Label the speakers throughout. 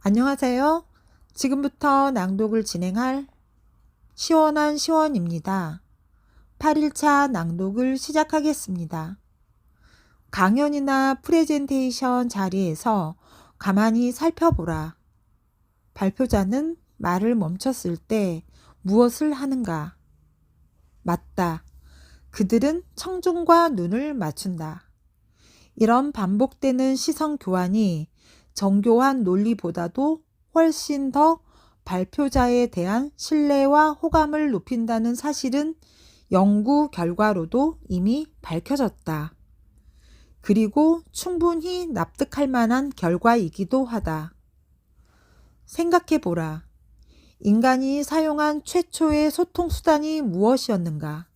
Speaker 1: 안녕하세요. 지금부터 낭독을 진행할 시원한 시원입니다. 8일차 낭독을 시작하겠습니다. 강연이나 프레젠테이션 자리에서 가만히 살펴보라. 발표자는 말을 멈췄을 때 무엇을 하는가? 맞다. 그들은 청중과 눈을 맞춘다. 이런 반복되는 시선 교환이 정교한 논리보다도 훨씬 더 발표자에 대한 신뢰와 호감을 높인다는 사실은 연구 결과로도 이미 밝혀졌다. 그리고 충분히 납득할 만한 결과이기도 하다. 생각해보라. 인간이 사용한 최초의 소통 수단이 무엇이었는가?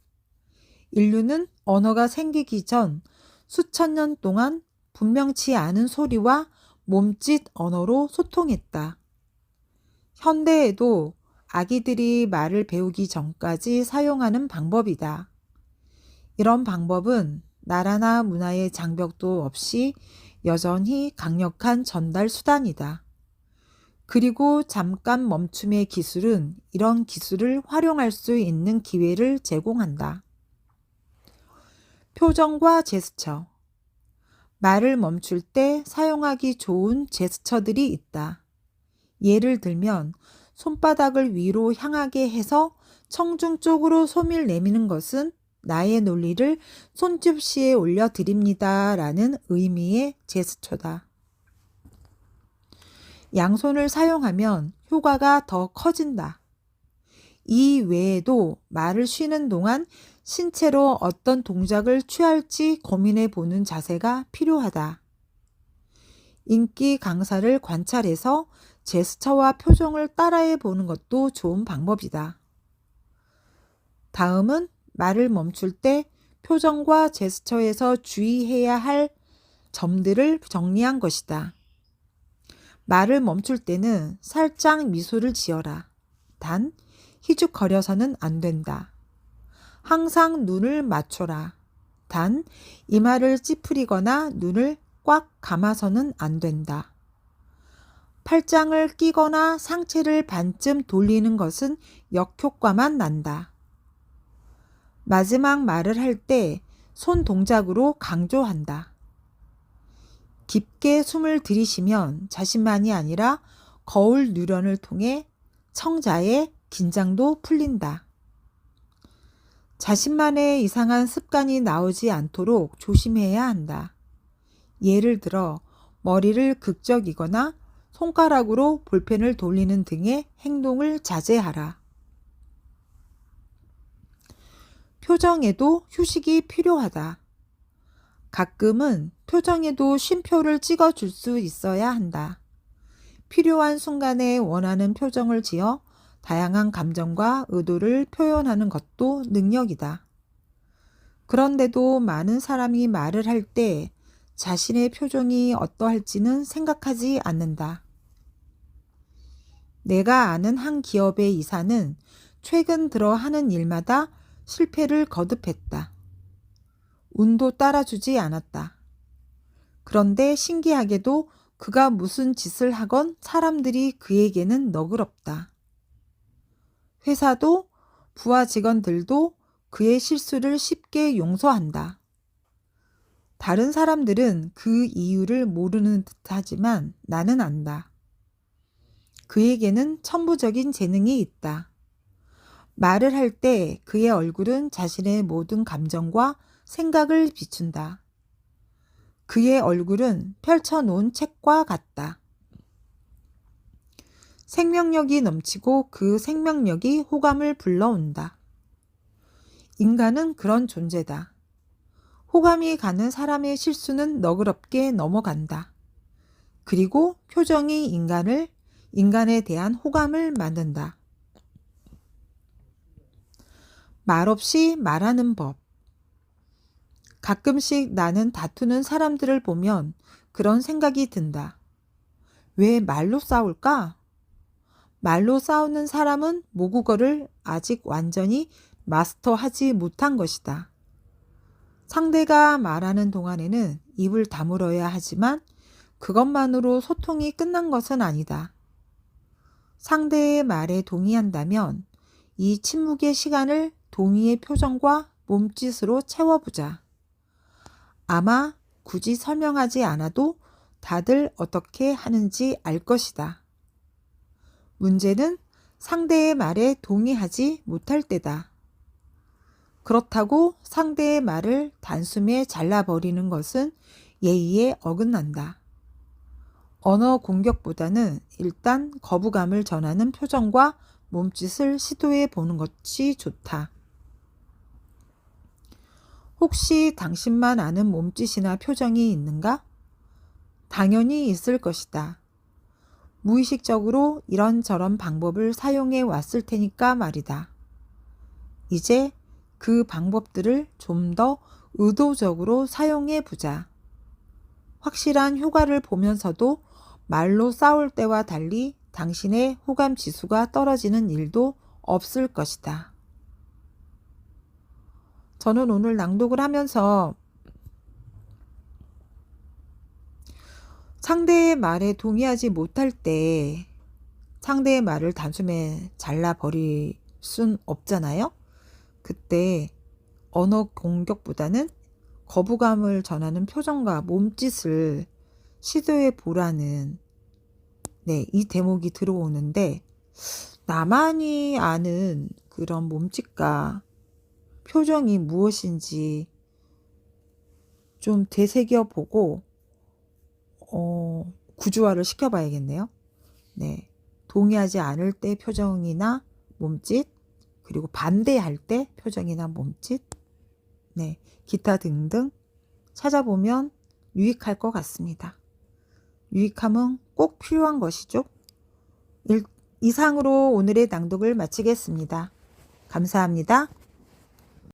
Speaker 1: 인류는 언어가 생기기 전 수천 년 동안 분명치 않은 소리와 몸짓 언어로 소통했다. 현대에도 아기들이 말을 배우기 전까지 사용하는 방법이다. 이런 방법은 나라나 문화의 장벽도 없이 여전히 강력한 전달 수단이다. 그리고 잠깐 멈춤의 기술은 이런 기술을 활용할 수 있는 기회를 제공한다. 표정과 제스처. 말을 멈출 때 사용하기 좋은 제스처들이 있다. 예를 들면 손바닥을 위로 향하게 해서 청중 쪽으로 손을 내미는 것은 나의 논리를 손접시에 올려드립니다 라는 의미의 제스처다. 양손을 사용하면 효과가 더 커진다. 이 외에도 말을 쉬는 동안 신체로 어떤 동작을 취할지 고민해 보는 자세가 필요하다. 인기 강사를 관찰해서 제스처와 표정을 따라해 보는 것도 좋은 방법이다. 다음은 말을 멈출 때 표정과 제스처에서 주의해야 할 점들을 정리한 것이다. 말을 멈출 때는 살짝 미소를 지어라. 단, 희죽거려서는 안 된다. 항상 눈을 맞춰라. 단, 이마를 찌푸리거나 눈을 꽉 감아서는 안 된다. 팔짱을 끼거나 상체를 반쯤 돌리는 것은 역효과만 난다. 마지막 말을 할 때 손 동작으로 강조한다. 깊게 숨을 들이쉬면 자신만이 아니라 거울 누련을 통해 청자의 긴장도 풀린다. 자신만의 이상한 습관이 나오지 않도록 조심해야 한다. 예를 들어 머리를 극적이거나 손가락으로 볼펜을 돌리는 등의 행동을 자제하라. 표정에도 휴식이 필요하다. 가끔은 표정에도 쉼표를 찍어줄 수 있어야 한다. 필요한 순간에 원하는 표정을 지어 다양한 감정과 의도를 표현하는 것도 능력이다. 그런데도 많은 사람이 말을 할 때 자신의 표정이 어떠할지는 생각하지 않는다. 내가 아는 한 기업의 이사는 최근 들어 하는 일마다 실패를 거듭했다. 운도 따라주지 않았다. 그런데 신기하게도 그가 무슨 짓을 하건 사람들이 그에게는 너그럽다. 회사도 부하 직원들도 그의 실수를 쉽게 용서한다. 다른 사람들은 그 이유를 모르는 듯하지만 나는 안다. 그에게는 천부적인 재능이 있다. 말을 할 때 그의 얼굴은 자신의 모든 감정과 생각을 비춘다. 그의 얼굴은 펼쳐놓은 책과 같다. 생명력이 넘치고 그 생명력이 호감을 불러온다. 인간은 그런 존재다. 호감이 가는 사람의 실수는 너그럽게 넘어간다. 그리고 표정이 인간에 대한 호감을 만든다. 말없이 말하는 법. 가끔씩 나는 다투는 사람들을 보면 그런 생각이 든다. 왜 말로 싸울까? 말로 싸우는 사람은 모국어를 아직 완전히 마스터하지 못한 것이다. 상대가 말하는 동안에는 입을 다물어야 하지만 그것만으로 소통이 끝난 것은 아니다. 상대의 말에 동의한다면 이 침묵의 시간을 동의의 표정과 몸짓으로 채워보자. 아마 굳이 설명하지 않아도 다들 어떻게 하는지 알 것이다. 문제는 상대의 말에 동의하지 못할 때다. 그렇다고 상대의 말을 단숨에 잘라버리는 것은 예의에 어긋난다. 언어 공격보다는 일단 거부감을 전하는 표정과 몸짓을 시도해 보는 것이 좋다. 혹시 당신만 아는 몸짓이나 표정이 있는가? 당연히 있을 것이다. 무의식적으로 이런저런 방법을 사용해 왔을 테니까 말이다. 이제 그 방법들을 좀 더 의도적으로 사용해 보자. 확실한 효과를 보면서도 말로 싸울 때와 달리 당신의 호감 지수가 떨어지는 일도 없을 것이다. 저는 오늘 낭독을 하면서 상대의 말에 동의하지 못할 때 상대의 말을 단숨에 잘라버릴 순 없잖아요. 그때 언어 공격보다는 거부감을 전하는 표정과 몸짓을 시도해 보라는 이 대목이 들어오는데, 나만이 아는 그런 몸짓과 표정이 무엇인지 좀 되새겨 보고 구조화를 시켜봐야겠네요. 동의하지 않을 때 표정이나 몸짓, 그리고 반대할 때 표정이나 몸짓, 기타 등등 찾아보면 유익할 것 같습니다. 유익함은 꼭 필요한 것이죠. 이상으로 오늘의 낭독을 마치겠습니다. 감사합니다.